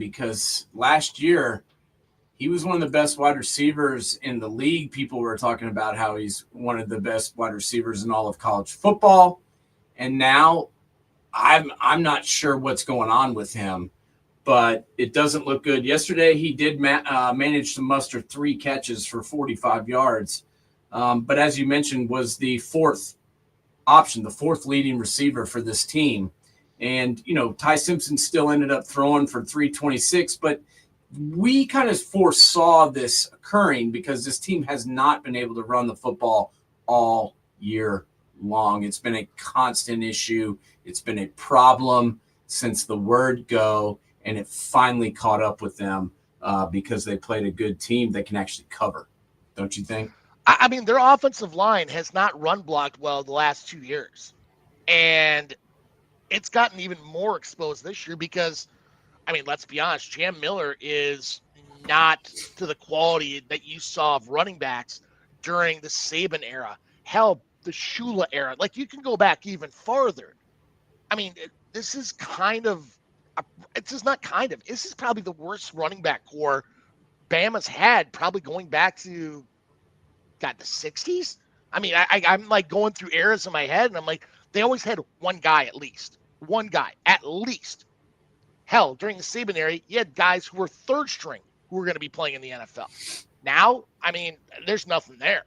because last year he was one of the best wide receivers in the league. People were talking about how he's one of the best wide receivers in all of college football. And now I'm not sure what's going on with him, but it doesn't look good. Yesterday, he did manage to muster 3 catches for 45 yards. But as you mentioned, was the fourth option, the fourth leading receiver for this team. And, Ty Simpson still ended up throwing for 326, but we kind of foresaw this occurring because this team has not been able to run the football all year long. It's been a constant issue. It's been a problem since the word go, and it finally caught up with them because they played a good team that can actually cover. Don't you think? I mean, their offensive line has not run blocked well the last 2 years. And it's gotten even more exposed this year because, I mean, let's be honest, Jam Miller is not to the quality that you saw of running backs during the Saban era. Hell, the Shula era. Like, you can go back even farther. I mean, this is this is probably the worst running back core Bama's had, probably going back to, the 60s. I mean, I'm like going through eras in my head, and I'm like, they always had one guy at least. One guy, at least. Hell, during the Saban era, you had guys who were third string who were going to be playing in the NFL. Now, I mean, there's nothing there.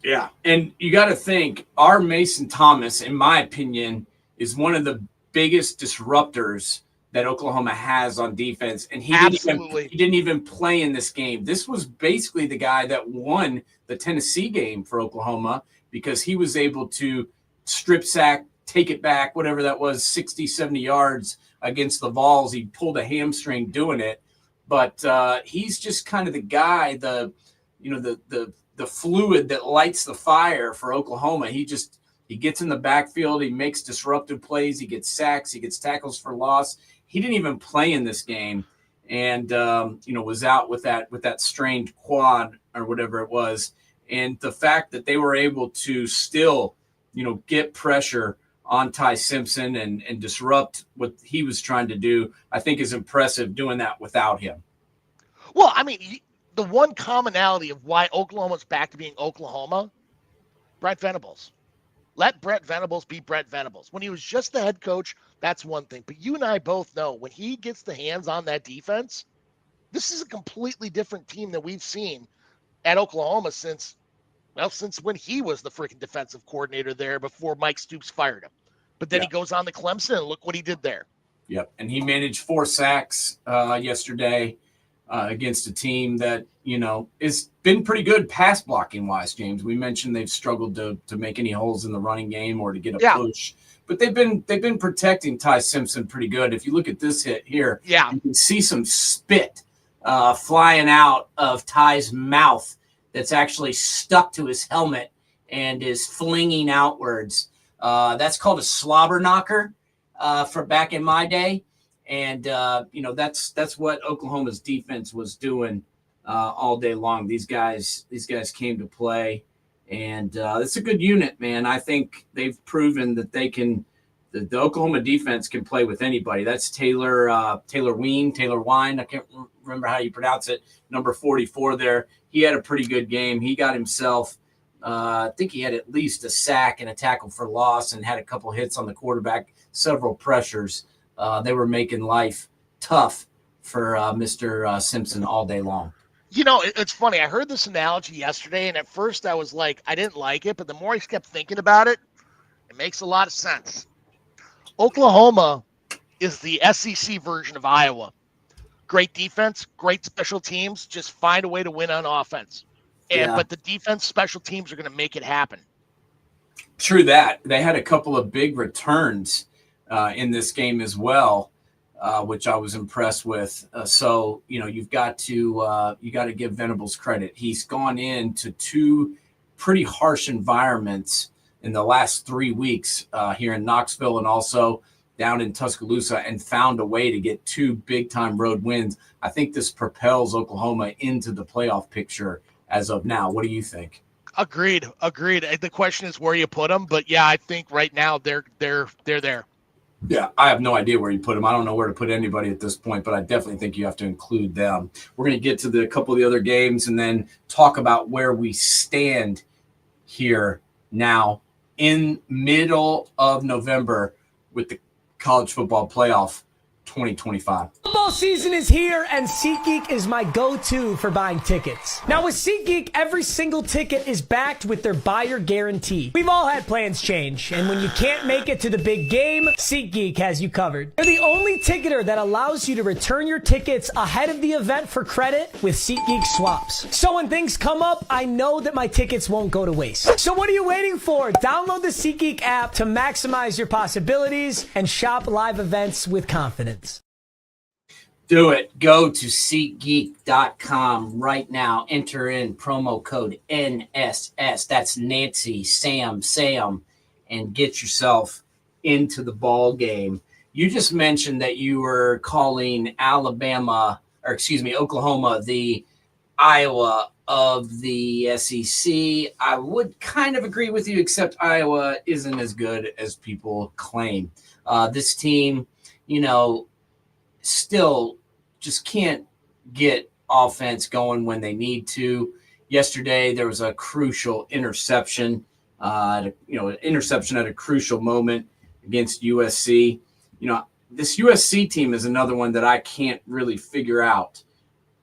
Yeah, and you got to think, our Mason Thomas, in my opinion, is one of the biggest disruptors that Oklahoma has on defense, and he didn't even play in this game. This was basically the guy that won the Tennessee game for Oklahoma because he was able to strip sack, take it back, whatever that was, 60, 70 yards against the Vols. He pulled a hamstring doing it, but he's just kind of the guy, the fluid that lights the fire for Oklahoma. He gets in the backfield, he makes disruptive plays, he gets sacks, he gets tackles for loss. He didn't even play in this game, and was out with that strained quad or whatever it was. And the fact that they were able to still, get pressure on Ty Simpson and disrupt what he was trying to do, I think is impressive doing that without him. Well, I mean, the one commonality of why Oklahoma's back to being Oklahoma, Brent Venables. Let Brent Venables be Brent Venables. When he was just the head coach, that's one thing. But you and I both know when he gets the hands on that defense, this is a completely different team than we've seen at Oklahoma since when he was the freaking defensive coordinator there before Mike Stoops fired him. But then he goes on to Clemson, and look what he did there. Yep, and he managed 4 sacks yesterday against a team that, has been pretty good pass blocking wise, James. We mentioned they've struggled to make any holes in the running game or to get a push. But they've been protecting Ty Simpson pretty good. If you look at this hit here, you can see some spit flying out of Ty's mouth that's actually stuck to his helmet and is flinging outwards. That's called a slobber knocker for back in my day. And, that's what Oklahoma's defense was doing all day long. These guys came to play, and it's a good unit, man. I think they've proven that the Oklahoma defense can play with anybody. That's Taylor Wine. I can't remember how you pronounce it. Number 44 there. He had a pretty good game. He got himself, I think he had at least a sack and a tackle for loss and had a couple hits on the quarterback, several pressures. They were making life tough for Mr. Simpson all day long. It's funny. I heard this analogy yesterday, and at first I was like, I didn't like it, but the more I kept thinking about it, it makes a lot of sense. Oklahoma is the SEC version of Iowa. Great defense, great special teams, just find a way to win on offense. But the defense, special teams are going to make it happen. True that. They had a couple of big returns in this game as well, which I was impressed with. So you've got to give Venables credit. He's gone into 2 pretty harsh environments in the last 3 weeks here in Knoxville and also down in Tuscaloosa, and found a way to get 2 big-time road wins. I think this propels Oklahoma into the playoff picture as of now. What do you think? Agreed. The question is where you put them, but I think right now they're there. Yeah, I have no idea where you put them. I don't know where to put anybody at this point, but I definitely think you have to include them. We're going to get to a couple of the other games and then talk about where we stand here now in middle of November with the college football playoff 2025. Football season is here, and SeatGeek is my go-to for buying tickets. Now, with SeatGeek, every single ticket is backed with their buyer guarantee. We've all had plans change, and when you can't make it to the big game, SeatGeek has you covered. They're the only ticketer that allows you to return your tickets ahead of the event for credit with SeatGeek swaps. So when things come up, I know that my tickets won't go to waste. So what are you waiting for? Download the SeatGeek app to maximize your possibilities and shop live events with confidence. Do it. Go to SeatGeek.com right now. Enter in promo code NSS. That's Nancy, Sam, and get yourself into the ball game. You just mentioned that you were calling Oklahoma, the Iowa of the SEC. I would kind of agree with you, except Iowa isn't as good as people claim. This team, still just can't get offense going when they need to. Yesterday, there was a crucial interception, an interception at a crucial moment against USC. This USC team is another one that I can't really figure out.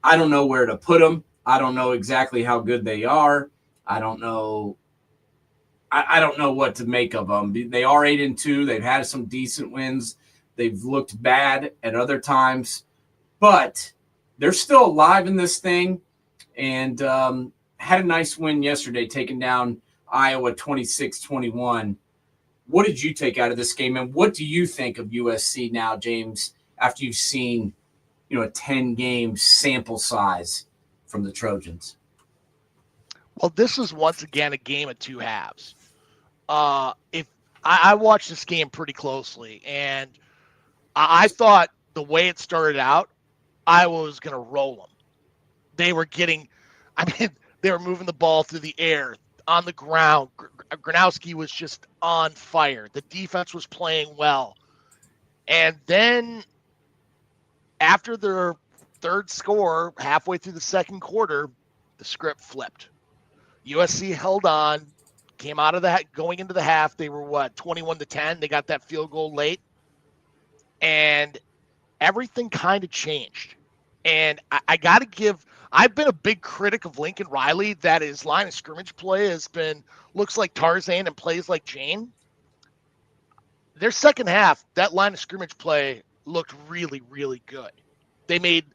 I don't know where to put them. I don't know exactly how good they are. I don't know. I don't know what to make of them. They are 8-2. They've had some decent wins. They've looked bad at other times, but they're still alive in this thing and had a nice win yesterday, taking down Iowa 26-21. What did you take out of this game, and what do you think of USC now, James, after you've seen, a 10-game sample size from the Trojans? Well, this is once again a game of two halves. If I watched this game pretty closely, and I thought the way it started out, Iowa was going to roll them. They were they were moving the ball through the air, on the ground. Gronowski was just on fire. The defense was playing well. And then after their third score, halfway through the second quarter, the script flipped. USC held on, came out of that, going into the half. They were 21-10. They got that field goal late. And everything kind of changed. And I got to I've been a big critic of Lincoln Riley, that his line of scrimmage play looks like Tarzan and plays like Jane. Their second half, that line of scrimmage play looked really, really good. They made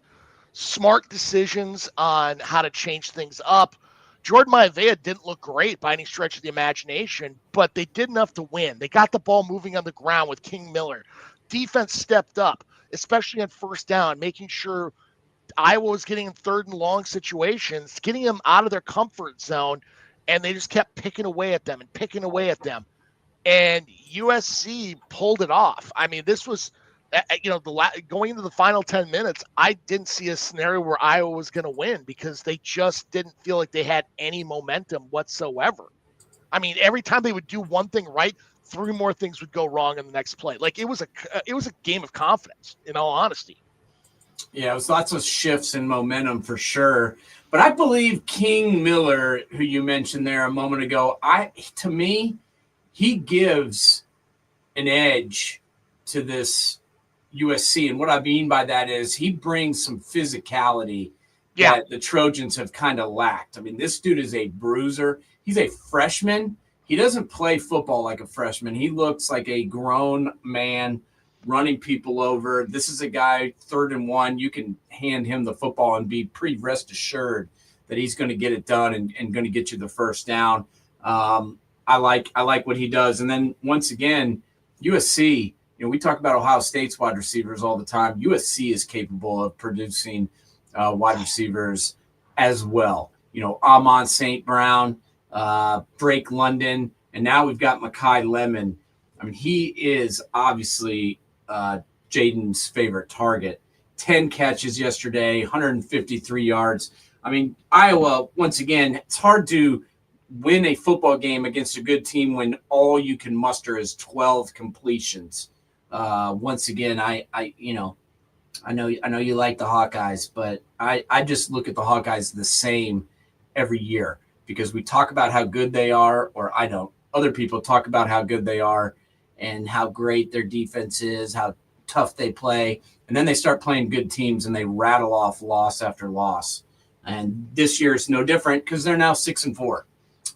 smart decisions on how to change things up. Jordan Maivia didn't look great by any stretch of the imagination, but they did enough to win. They got the ball moving on the ground with King Miller. Defense stepped up, especially on first down, making sure Iowa was getting in third and long situations, getting them out of their comfort zone, and they just kept picking away at them. And USC pulled it off. I mean, this was, going into the final 10 minutes, I didn't see a scenario where Iowa was going to win because they just didn't feel like they had any momentum whatsoever. I mean, every time they would do one thing right, three more things would go wrong in the next play. Like it was a game of confidence, in all honesty. Yeah, it was lots of shifts in momentum for sure. But I believe King Miller, who you mentioned there a moment ago, to me, he gives an edge to this USC. And what I mean by that is he brings some physicality that the Trojans have kind of lacked. I mean, this dude is a bruiser. He's a freshman. He doesn't play football like a freshman. He looks like a grown man running people over. This is a guy, 3rd and 1. You can hand him the football and be pretty rest assured that he's going to get it done and going to get you the first down. I like what he does. And then once again, USC, we talk about Ohio State's wide receivers all the time. USC is capable of producing wide receivers as well. Amon St. Brown, Drake London, and now we've got Makai Lemon. I mean, he is obviously Jaden's favorite target. 10 catches yesterday, 153 yards. I mean, Iowa, once again, it's hard to win a football game against a good team when all you can muster is 12 completions Once again, I know you like the Hawkeyes, but I just look at the Hawkeyes the same every year because we talk about how good they are, or I don't. Other people talk about how good they are and how great their defense is, how tough they play, and then they start playing good teams and they rattle off loss after loss. And this year is no different because they're now 6-4,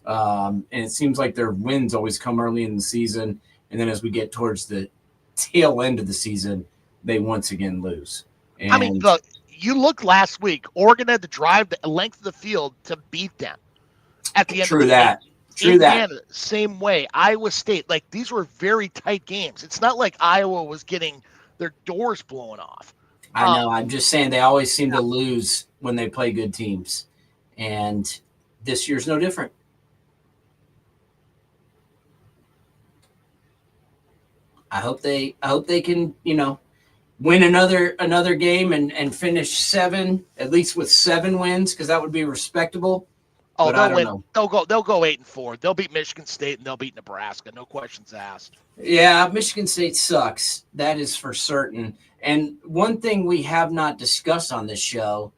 and it seems like their wins always come early in the season, and then as we get towards the tail end of the season, they once again lose. And I mean, look, you looked last week. Oregon had to drive the length of the field to beat them at the end of the game. Indiana, same way. Iowa State, like these were very tight games. It's not like Iowa was getting their doors blown off. I know. I'm just saying they always seem to lose when they play good teams, and this year's no different. I hope they can, win another game and finish 7, at least with 7 wins, because that would be respectable. Oh, but they'll win. They'll go 8-4. They'll beat Michigan State and they'll beat Nebraska. No questions asked. Yeah, Michigan State sucks. That is for certain. And one thing we have not discussed on this show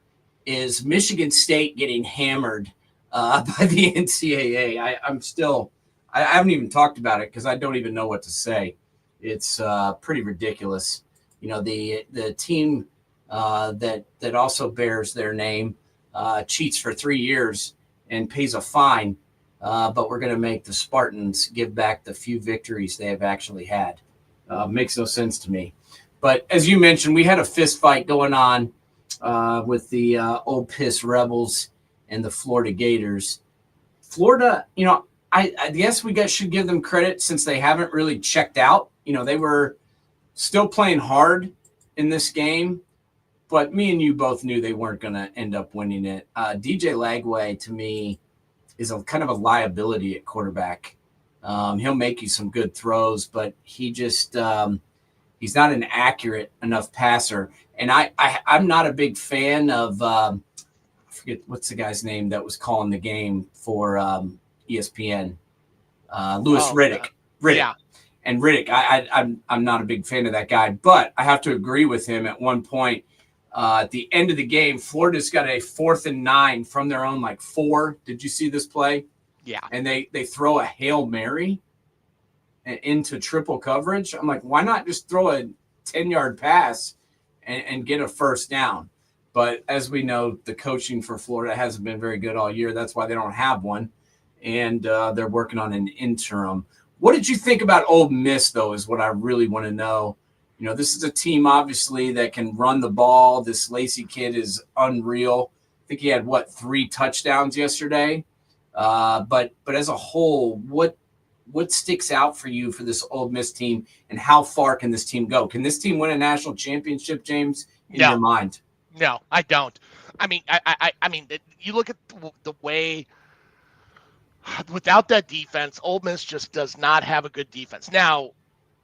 is Michigan State getting hammered by the NCAA. I haven't even talked about it because I don't even know what to say. It's pretty ridiculous. The team that also bears their name cheats for 3 years and pays a fine, but we're going to make the Spartans give back the few victories they have actually had. Makes no sense to me. But as you mentioned, we had a fist fight going on with the Old Piss Rebels and the Florida Gators. Florida, I guess we should give them credit since they haven't really checked out. They were still playing hard in this game, but me and you both knew they weren't going to end up winning it. DJ Lagway, to me, is a kind of a liability at quarterback. He'll make you some good throws, but he just he's not an accurate enough passer. And I'm not a big fan of I forget what's the guy's name that was calling the game for ESPN. Louis Riddick. Riddick. Yeah. And Riddick, I'm not a big fan of that guy, but I have to agree with him at one point. At the end of the game, Florida's got a 4th and 9 from their own 4. Did you see this play? Yeah. And they throw a Hail Mary into triple coverage. I'm like, why not just throw a 10-yard pass and get a first down? But as we know, the coaching for Florida hasn't been very good all year. That's why they don't have one. And they're working on an interim. What did you think about Ole Miss, though, is what I really want to know. This is a team, obviously, that can run the ball. This Lacey kid is unreal. I think he had, 3 touchdowns yesterday. But as a whole, what sticks out for you for this Ole Miss team, and how far can this team go? Can this team win a national championship, James, in your mind? No, I don't. I mean, I mean, you look at the way – without that defense, Ole Miss just does not have a good defense. Now,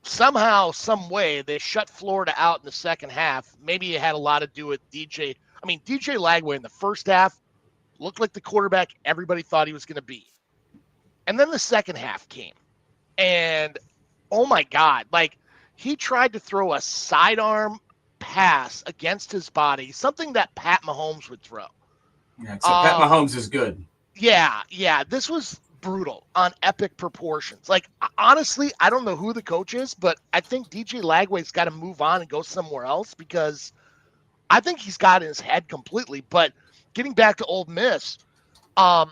somehow, some way, they shut Florida out in the second half. Maybe it had a lot to do with DJ. I mean, DJ Lagway in the first half looked like the quarterback everybody thought he was going to be. And then the second half came. And, oh, my God, he tried to throw a sidearm pass against his body, something that Pat Mahomes would throw. Yeah, so Pat Mahomes is good. Yeah. This was brutal on epic proportions. Honestly, I don't know who the coach is, but I think DJ Lagway's got to move on and go somewhere else because I think he's got it in his head completely. But getting back to Ole Miss, I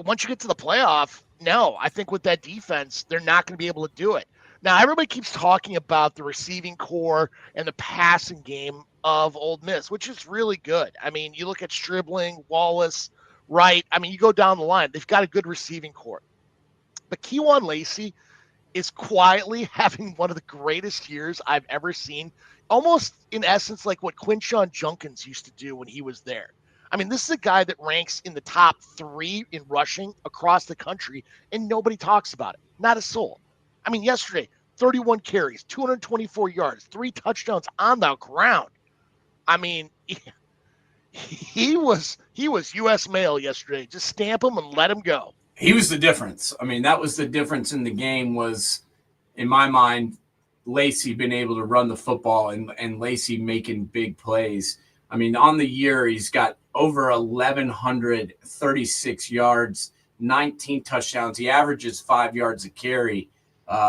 once you get to the playoff, no, I think with that defense, they're not going to be able to do it. Now, everybody keeps talking about the receiving core and the passing game of Ole Miss, which is really good. I mean, you look at Stribling, Wallace, Right. I mean, you go down the line, they've got a good receiving core. But Kewan Lacey is quietly having one of the greatest years I've ever seen, almost in essence like what Quinshon Judkins used to do when he was there. I mean, this is a guy that ranks in the top 3 in rushing across the country, and nobody talks about it. Not a soul. I mean, yesterday, 31 carries, 224 yards, 3 touchdowns on the ground. I mean, he was U.S. Mail yesterday. Just stamp him and let him go. He was the difference. I mean, that was the difference in the game was, in my mind, Lacey been able to run the football and Lacey making big plays. I mean, on the year, he's got over 1,136 yards, 19 touchdowns. He averages 5 yards a carry.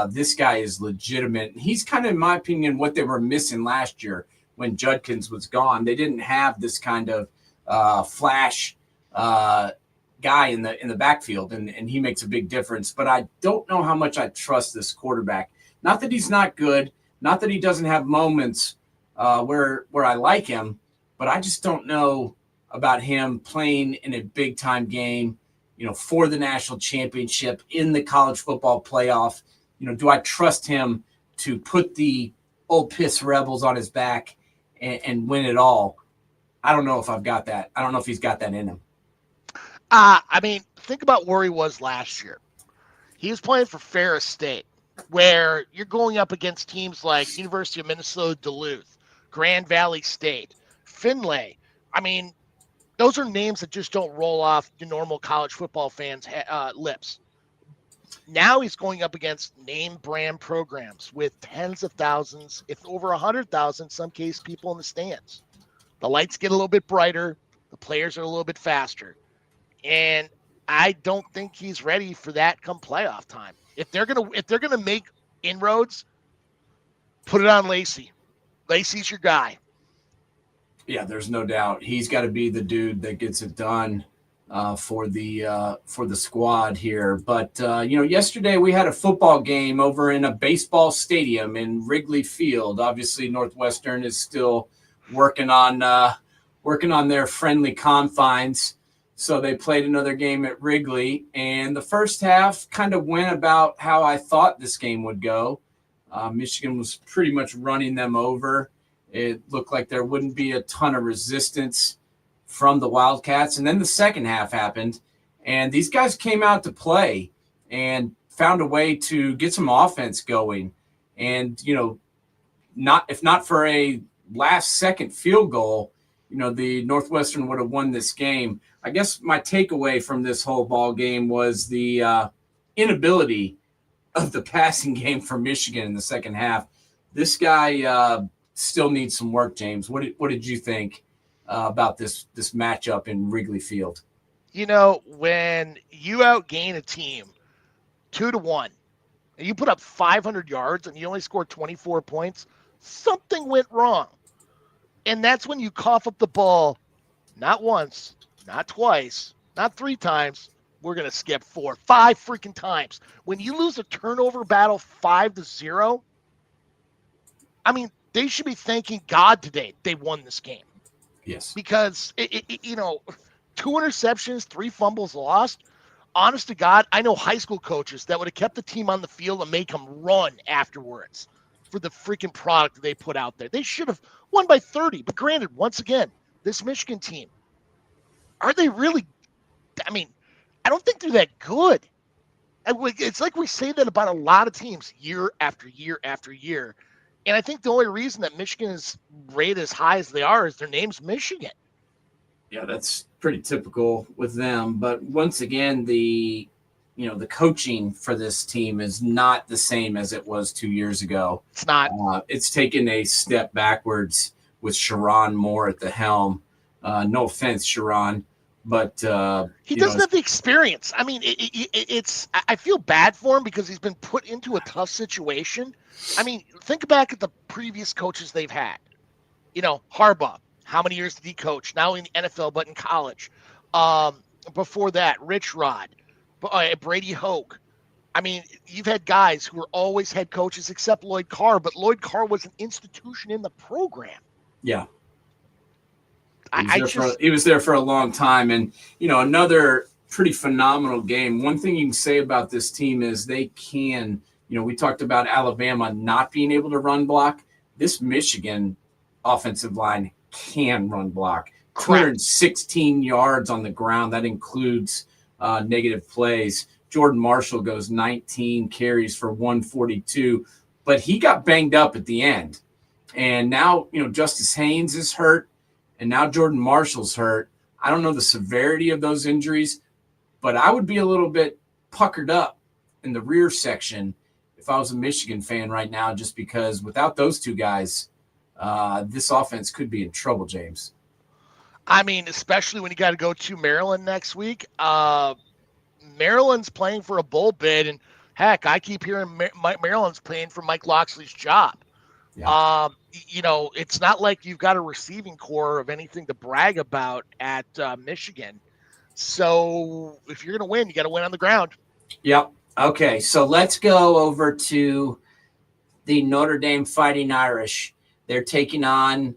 This guy is legitimate. He's kind of, in my opinion, what they were missing last year when Judkins was gone. They didn't have this kind of flash guy in the backfield, and he makes a big difference. But I don't know how much I trust this quarterback. Not that he's not good, not that he doesn't have moments where I like him, but I just don't know about him playing in a big time game, for the national championship, in the college football playoff. Do I trust him to put the Old Piss Rebels on his back and win it all? I don't know if I've got that. I don't know if he's got that in him. I mean, think about where he was last year. He was playing for Ferris State, where you're going up against teams like University of Minnesota Duluth, Grand Valley State, Finlay. I mean, those are names that just don't roll off the normal college football fans' lips. Now he's going up against name brand programs with tens of thousands, if over 100,000, some case, people in the stands. The lights get a little bit brighter. The players are a little bit faster. And I don't think he's ready for that come playoff time. If they're gonna make inroads, put it on Lacey. Lacey's your guy. Yeah, there's no doubt. He's got to be the dude that gets it done for the squad here. But yesterday we had a football game over in a baseball stadium in Wrigley Field. Obviously, Northwestern is still working on their friendly confines. So they played another game at Wrigley, and the first half kind of went about how I thought this game would go. Michigan was pretty much running them over. It looked like there wouldn't be a ton of resistance from the Wildcats. And then the second half happened, and these guys came out to play and found a way to get some offense going. And, if not for a last-second field goal, the Northwestern would have won this game. I guess my takeaway from this whole ball game was the inability of the passing game for Michigan in the second half. This guy still needs some work, James. What did you think about this matchup in Wrigley Field? When you outgain a team 2-1, and you put up 500 yards and you only scored 24 points, something went wrong. And that's when you cough up the ball, not once, not twice, not 3 times. We're going to skip 4, 5 freaking times. When you lose a turnover battle 5-0, I mean, they should be thanking God today they won this game. Yes. Because, 2 interceptions, 3 fumbles lost. Honest to God, I know high school coaches that would have kept the team on the field and make them run afterwards for the freaking product that they put out there. They should have won by 30. But granted, once again, this Michigan team, are they really – I mean, I don't think they're that good. It's like we say that about a lot of teams year after year after year. And I think the only reason that Michigan is rated as high as they are is their name's Michigan. Yeah, that's pretty typical with them. But once again, the coaching for this team is not the same as it was 2 years ago. It's not. It's taken a step backwards with Sharon Moore at the helm. No offense, Sharon, but he doesn't have the experience. I mean, it's. I feel bad for him because he's been put into a tough situation. I mean, think back at the previous coaches they've had. Harbaugh. How many years did he coach? Not only in the NFL, but in college. Before that, Rich Rod, Brady Hoke. I mean, you've had guys who were always head coaches except Lloyd Carr, but Lloyd Carr was an institution in the program. Yeah. He was there for a long time. And, another pretty phenomenal game. One thing you can say about this team is they can, we talked about Alabama not being able to run block. This Michigan offensive line can run block. 216 yards on the ground. That includes negative plays. Jordan Marshall goes 19 carries for 142, but he got banged up at the end. And now, Justice Haynes is hurt, and now Jordan Marshall's hurt. I don't know the severity of those injuries, but I would be a little bit puckered up in the rear section if I was a Michigan fan right now, just because without those two guys, this offense could be in trouble, James. I mean, especially when you got to go to Maryland next week. Maryland's playing for a bowl bid, and heck, I keep hearing Maryland's playing for Mike Locksley's job. Yeah. It's not like you've got a receiving core of anything to brag about at Michigan. So if you're going to win, you got to win on the ground. Yep. Okay, so let's go over to the Notre Dame Fighting Irish. They're taking on,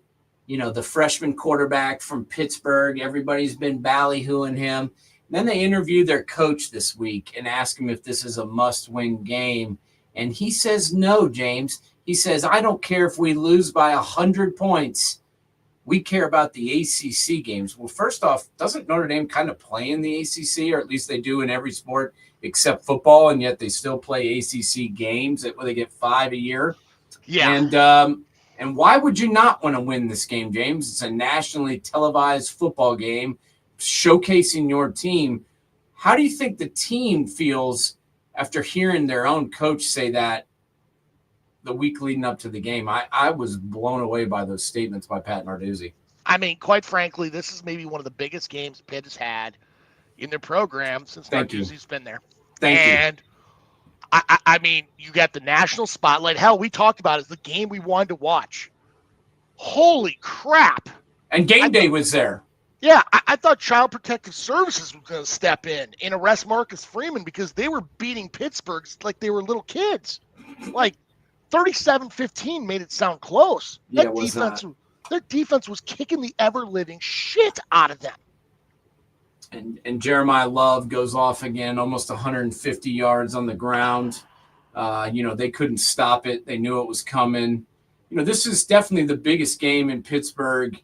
the freshman quarterback from Pittsburgh. Everybody's been ballyhooing him. And then they interviewed their coach this week and asked him if this is a must-win game. And he says no, James. He says, I don't care if we lose by 100 points. We care about the ACC games. Well, first off, doesn't Notre Dame kind of play in the ACC, or at least they do in every sport except football, and yet they still play ACC games where they get 5 a year? Yeah. And why would you not want to win this game, James? It's a nationally televised football game showcasing your team. How do you think the team feels after hearing their own coach say that the week leading up to the game? I was blown away by those statements by Pat Narduzzi. I mean, quite frankly, this is maybe one of the biggest games Pitt has had in their program since Narduzzi's been there. Thank you. And I mean, you got the national spotlight. Hell, we talked about it. It's the game we wanted to watch. Holy crap. And game day was there. Yeah, I thought Child Protective Services was going to step in and arrest Marcus Freeman because they were beating Pittsburgh like they were little kids. Like 37-15 made it sound close. Yeah, Their defense was kicking the ever-living shit out of them. And Jeremiah Love goes off again, almost 150 yards on the ground. They couldn't stop it. They knew it was coming. This is definitely the biggest game in Pittsburgh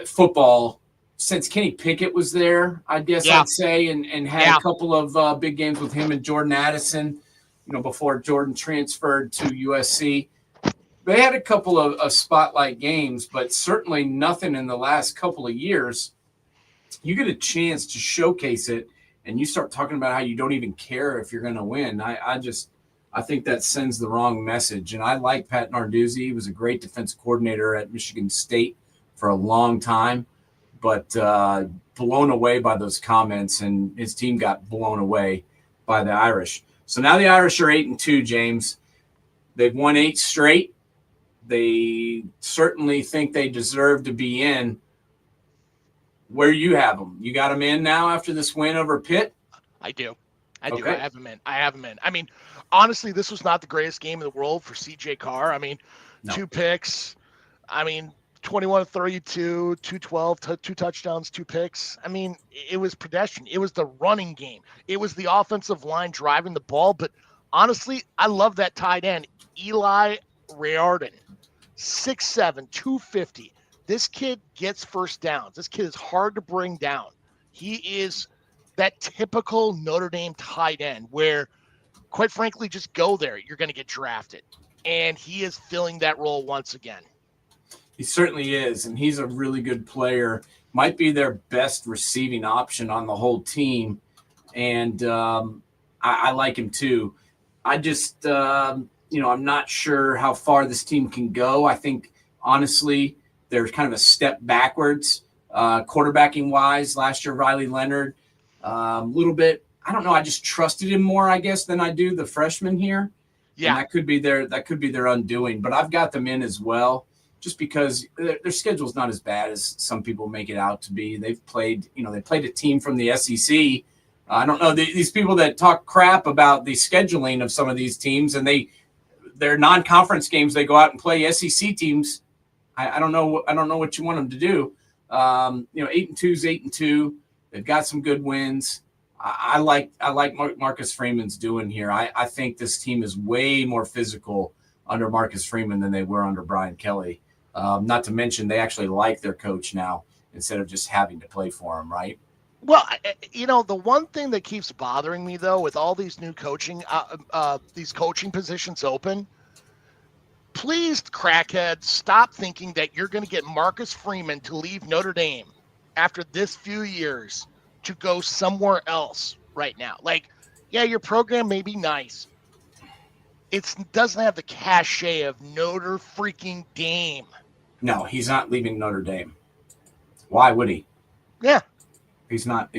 football since Kenny Pickett was there, I guess I'd say, and had a couple of big games with him and Jordan Addison, before Jordan transferred to USC. They had a couple of spotlight games, but certainly nothing in the last couple of years. You get a chance to showcase it, and you start talking about how you don't even care if you're going to win. I think that sends the wrong message. And I like Pat Narduzzi. He was a great defensive coordinator at Michigan State for a long time, but blown away by those comments, and his team got blown away by the Irish. So now the Irish are 8-2, James. They've won 8 straight. They certainly think they deserve to be in. Where you have them? You got them in now after this win over Pitt? I do. Okay. I have them in. I mean, honestly, this was not the greatest game in the world for CJ Carr. I mean, 2 picks. I mean, 21-32, 212, 2 touchdowns, 2 picks. I mean, it was pedestrian. It was the running game. It was the offensive line driving the ball. But honestly, I love that tight end, Eli Riordan, 6'7", 250. This kid gets first downs. This kid is hard to bring down. He is that typical Notre Dame tight end where, quite frankly, just go there. You're going to get drafted. And he is filling that role once again. He certainly is, and he's a really good player. Might be their best receiving option on the whole team, and I like him too. I just, I'm not sure how far this team can go. I think, honestly, they're kind of a step backwards quarterbacking-wise. Last year, Riley Leonard, a little bit. I don't know. I just trusted him more, I guess, than I do the freshman here. Yeah, and that could be their undoing. But I've got them in as well, just because their schedule's not as bad as some people make it out to be. They've played, they played a team from the SEC. I don't know these people that talk crap about the scheduling of some of these teams, and their non-conference games they go out and play SEC teams. I don't know what you want them to do. 8-2's 8-2. They've got some good wins. I like Marcus Freeman's doing here. I think this team is way more physical under Marcus Freeman than they were under Brian Kelly. Not to mention they actually like their coach now instead of just having to play for him, right? Well, the one thing that keeps bothering me though with all these new coaching, these coaching positions open. Please, crackheads, stop thinking that you're going to get Marcus Freeman to leave Notre Dame after this few years to go somewhere else right now. Like, yeah, your program may be nice, it doesn't have the cachet of Notre freaking Dame. No, he's not leaving Notre Dame. Why would he? Yeah. He's not.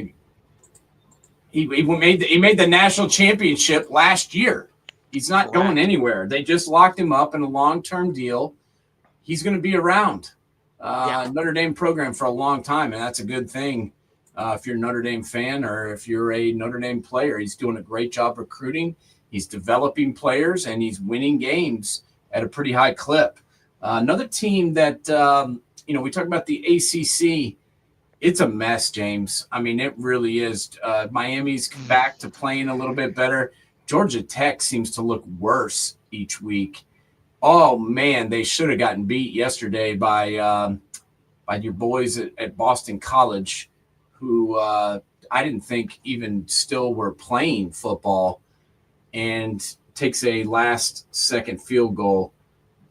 He made the national championship last year. He's not going anywhere. They just locked him up in a long-term deal. He's going to be around Notre Dame program for a long time, and that's a good thing if you're a Notre Dame fan or if you're a Notre Dame player. He's doing a great job recruiting. He's developing players, and he's winning games at a pretty high clip. Another team that, we talk about the ACC. It's a mess, James. I mean, it really is. Miami's back to playing a little bit better. Georgia Tech seems to look worse each week. Oh, man, they should have gotten beat yesterday by your boys at Boston College, who I didn't think even still were playing football, and takes a last-second field goal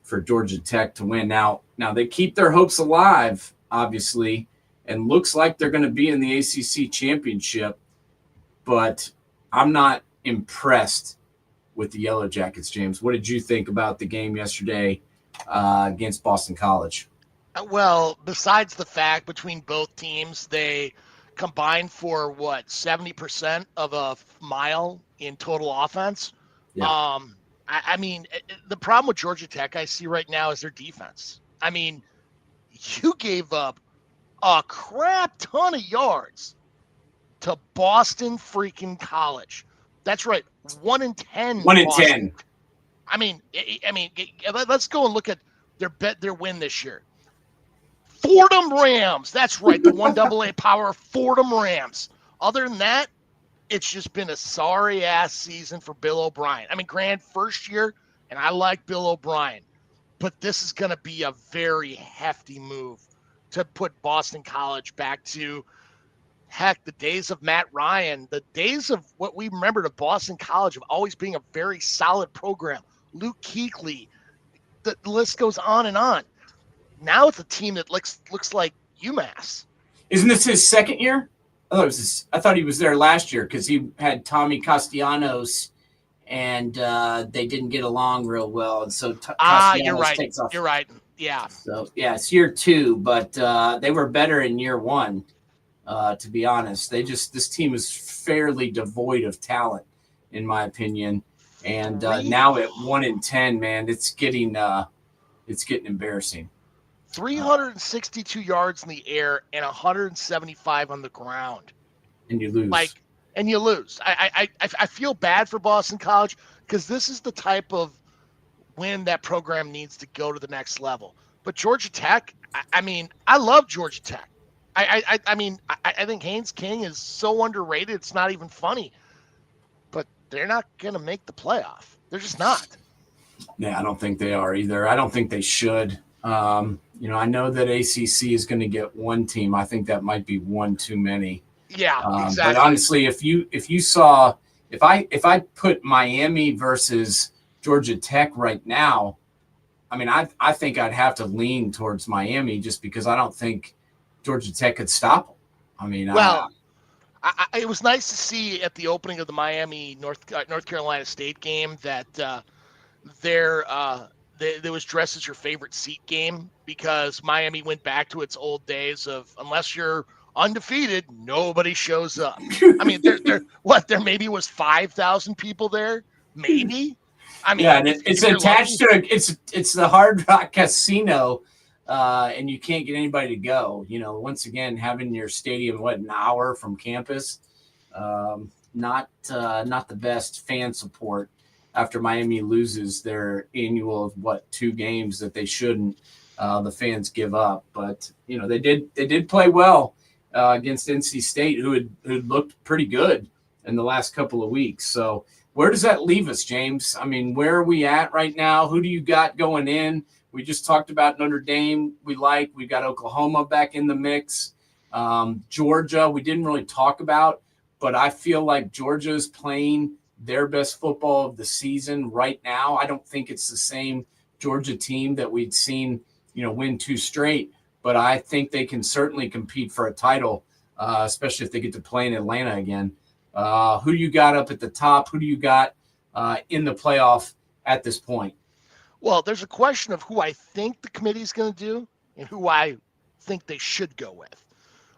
for Georgia Tech to win. Now they keep their hopes alive, obviously, and looks like they're going to be in the ACC championship, but I'm not impressed with the Yellow Jackets, James. What did you think about the game yesterday against Boston College? Well, besides the fact between both teams, they combined for 70% of a mile in total offense. Yeah. I mean, the problem with Georgia Tech I see right now is their defense. I mean, you gave up a crap ton of yards to Boston freaking College. That's right, 1 in 10. 1 in Boston. 10. I mean, let's go and look at their win this year. Fordham Rams. That's right, the 1AA power Fordham Rams. Other than that, it's just been a sorry-ass season for Bill O'Brien. I mean, grand first year, and I like Bill O'Brien, but this is going to be a very hefty move to put Boston College back to, heck, the days of Matt Ryan, the days of what we remember to Boston College of always being a very solid program. Luke Kuechly, the list goes on and on. Now it's a team that looks like UMass. Isn't this his second year? I thought he was there last year because he had Tommy Castellanos, and they didn't get along real well. And so Castellanos takes off. You're right. Yeah. So, yeah, it's year 2, but they were better in year 1, to be honest. This team is fairly devoid of talent, in my opinion. And now at 1 in 10, man, it's getting embarrassing. 362 yards in the air and 175 on the ground. And you lose. And you lose. I feel bad for Boston College because this is the type of win that program needs to go to the next level. But Georgia Tech, I mean, I love Georgia Tech. I mean, I think Haynes King is so underrated, it's not even funny. But they're not going to make the playoff. They're just not. Yeah, I don't think they are either. I don't think they should. I know that ACC is going to get one team. I think that might be one too many. Yeah, exactly. But honestly, if I put Miami versus Georgia Tech right now, I mean, I think I'd have to lean towards Miami just because I don't think Georgia Tech could stop them. I mean, it was nice to see at the opening of the Miami North Carolina State game that there was dressed as your favorite seat game because Miami went back to its old days of unless you're undefeated, nobody shows up. I mean, there maybe was 5,000 people there, maybe. I mean, yeah, and it's attached to it's the Hard Rock Casino, and you can't get anybody to go. Once again, having your stadium an hour from campus, not the best fan support. After Miami loses their annual 2 games that they shouldn't, the fans give up. But they did play well against NC State, who had looked pretty good in the last couple of weeks. So where does that leave us, James? I mean, where are we at right now? Who do you got going in? We just talked about Notre Dame. We've got Oklahoma back in the mix. Georgia, we didn't really talk about, but I feel like Georgia is playing their best football of the season right now. I don't think it's the same Georgia team that we'd seen, win 2 straight, but I think they can certainly compete for a title, especially if they get to play in Atlanta again. Who do you got up at the top? Who do you got in the playoff at this point. Well, there's a question of who I think the committee's going to do and who I think they should go with.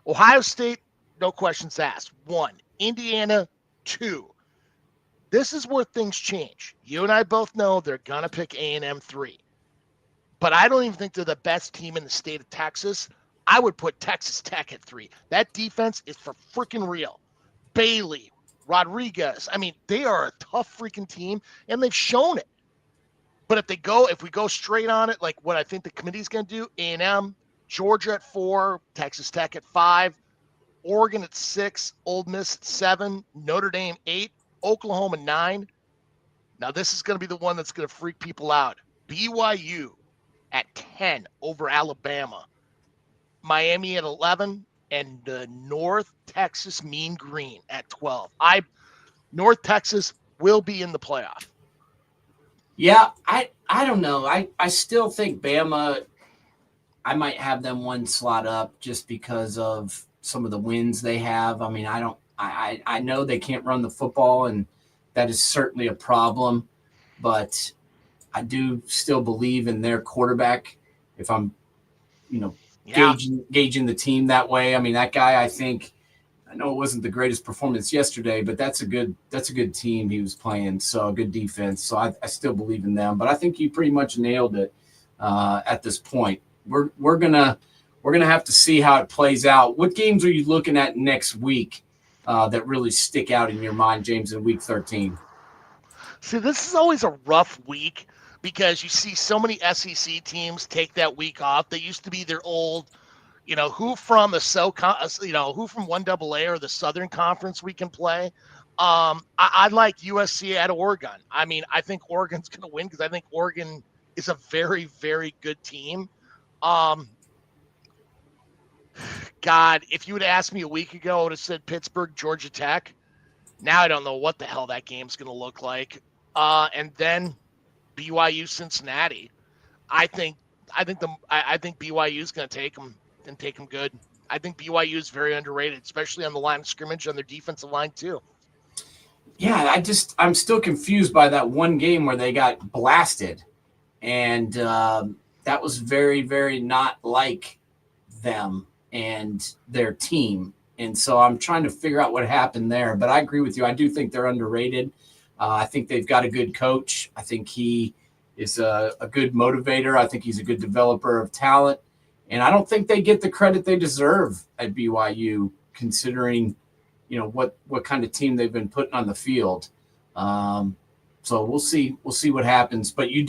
Ohio State, no questions asked. 1. Indiana, 2. This is where things change. You and I both know they're going to pick A&M 3. But I don't even think they're the best team in the state of Texas. I would put Texas Tech at 3. That defense is for freaking real. Bailey, Rodriguez. I mean, they are a tough freaking team, and they've shown it. But if we go straight on it, like what I think the committee's going to do, A&M, Georgia at 4, Texas Tech at 5, Oregon at 6, Ole Miss at 7, Notre Dame 8, Oklahoma 9. Now this is going to be the one that's going to freak people out. BYU at 10 over Alabama, Miami at 11, and the North Texas Mean Green at 12. North Texas will be in the playoff. Yeah, I don't know. I still think Bama, I might have them one slot up just because of some of the wins they have. I mean, I know they can't run the football, and that is certainly a problem, but I do still believe in their quarterback if I'm, gauging the team that way. I mean, that guy, I know it wasn't the greatest performance yesterday, but that's a good team he was playing. So a good defense. So I still believe in them, but I think you pretty much nailed it at this point. We're gonna have to see how it plays out. What games are you looking at next week that really stick out in your mind, James, in week 13? See, this is always a rough week because you see so many SEC teams take that week off. They used to be their old, who from the who from 1AA or the Southern Conference we can play. I like USC at Oregon. I mean, I think Oregon's going to win because I think Oregon is a very, very good team. God, if you would have asked me a week ago, I would have said Pittsburgh, Georgia Tech. Now I don't know what the hell that game's going to look like. And then BYU, Cincinnati. I think BYU is going to take them and take them good. I think BYU is very underrated, especially on the line of scrimmage on their defensive line too. Yeah, I'm still confused by that one game where they got blasted, and that was very, very not like them and their team. And so I'm trying to figure out what happened there. But I agree with you. I do think they're underrated. I think they've got a good coach. I think he is a good motivator. I think he's a good developer of talent. And I don't think they get the credit they deserve at BYU, considering, what kind of team they've been putting on the field. So we'll see what happens. But you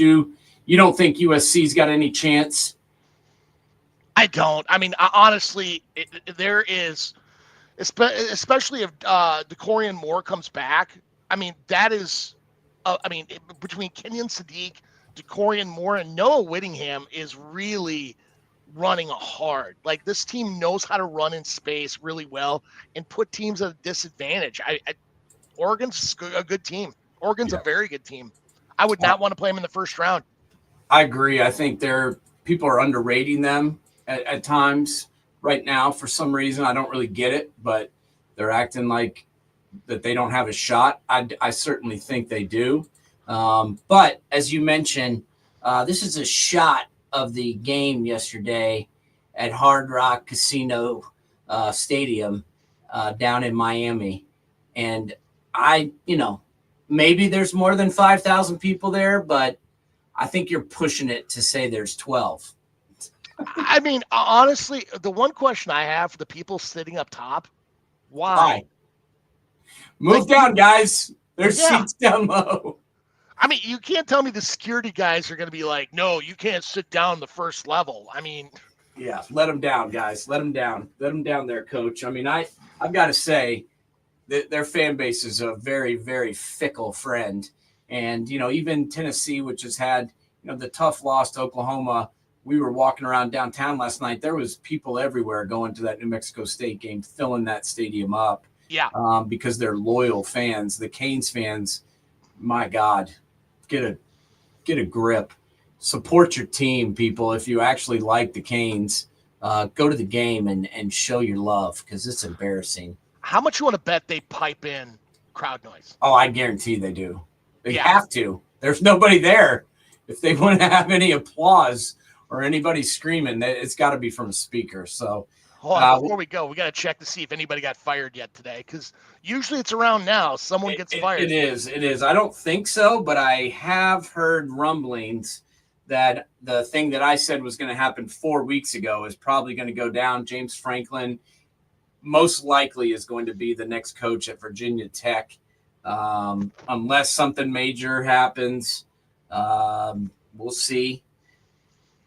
don't think USC's got any chance? I don't. I mean, honestly, there is, especially if DeCorian Moore comes back. I mean, that is, between Kenyon Sadiq, DeCorian Moore, and Noah Whittingham is really running hard. Like, this team knows how to run in space really well and put teams at a disadvantage. Oregon's a good team. Oregon's a very good team. I would not want to play them in the first round. I agree. I think people are underrating them at times right now for some reason. I don't really get it, but they're acting like that they don't have a shot. I certainly think they do. But as you mentioned, this is a shot of the game yesterday at Hard Rock Casino Stadium down in Miami. And maybe there's more than 5,000 people there, but I think you're pushing it to say there's 12. I mean, honestly, the one question I have for the people sitting up top, why? Move down, guys. There's seats down low. I mean, you can't tell me the security guys are going to be like, no, you can't sit down the first level. I mean, yeah, let them down, guys. Let them down. Let them down there, coach. I mean, I've got to say that their fan base is a very, very fickle friend. And, even Tennessee, which has had, the tough loss to Oklahoma, we were walking around downtown last night. There was people everywhere going to that New Mexico State game, filling that stadium up. Yeah. Because they're loyal fans. The Canes fans, my God, get a grip. Support your team, people. If you actually like the Canes, go to the game and show your love, because it's embarrassing. How much you want to bet they pipe in crowd noise? Oh, I guarantee they do. They Yeah. have to. There's nobody there. If they want to have any applause or anybody screaming, it's got to be from a speaker. So Hold on, before we go, we got to check to see if anybody got fired yet today, because usually it's around now someone gets fired. It is. I don't think so, but I have heard rumblings that the thing that I said was going to happen 4 weeks ago is probably going to go down. James Franklin most likely is going to be the next coach at Virginia Tech, unless something major happens. We'll see.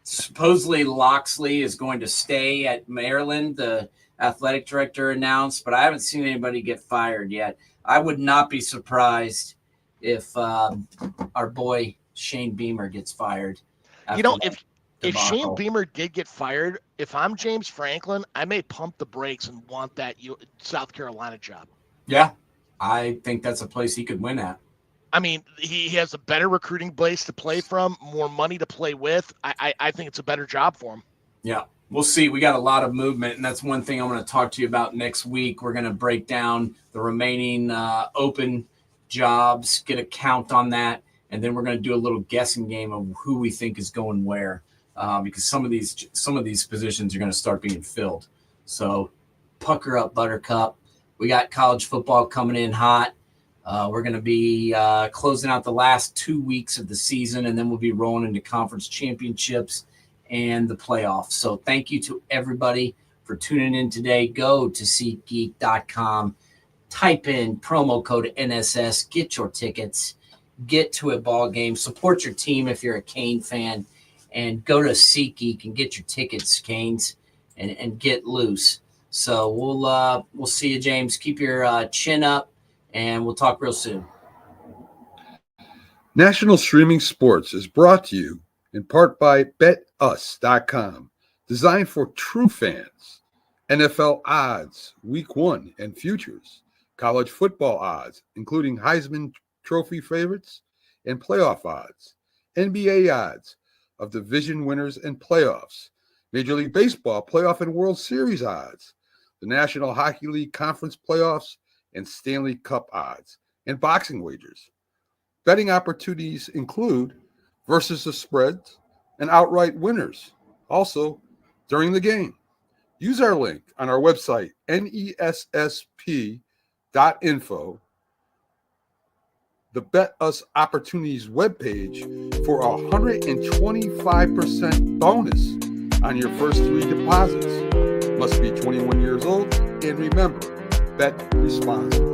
Supposedly Loxley is going to stay at Maryland, the athletic director announced, but I haven't seen anybody get fired yet. I would not be surprised if our boy Shane Beamer gets fired. You know, if Shane Beamer did get fired, if I'm James Franklin, I may pump the brakes and want that South Carolina job. Yeah, I think that's a place he could win at. I mean, he has a better recruiting base to play from, more money to play with. I think it's a better job for him. Yeah, we'll see. We got a lot of movement, and that's one thing I'm going to talk to you about next week. We're going to break down the remaining open jobs, get a count on that, and then we're going to do a little guessing game of who we think is going where, because some of these positions are going to start being filled. So pucker up, Buttercup. We got college football coming in hot. We're going to be closing out the last 2 weeks of the season, and then we'll be rolling into conference championships and the playoffs. So thank you to everybody for tuning in today. Go to SeatGeek.com, type in promo code NSS, get your tickets, get to a ball game, support your team if you're a Cane fan, and go to SeatGeek and get your tickets, Canes, and get loose. So we'll see you, James. Keep your chin up. And we'll talk real soon. National Streaming Sports is brought to you in part by BetUs.com, designed for true fans. NFL odds, Week 1 and futures, college football odds, including Heisman Trophy favorites and playoff odds, NBA odds of division winners and playoffs, Major League Baseball playoff and World Series odds, the National Hockey League Conference playoffs, and Stanley Cup odds, and boxing wagers. Betting opportunities include versus the spreads and outright winners, also during the game. Use our link on our website, nessp.info, the Bet Us Opportunities webpage, for a 125% bonus on your first 3 deposits. Must be 21 years old, and remember, bet responsibly.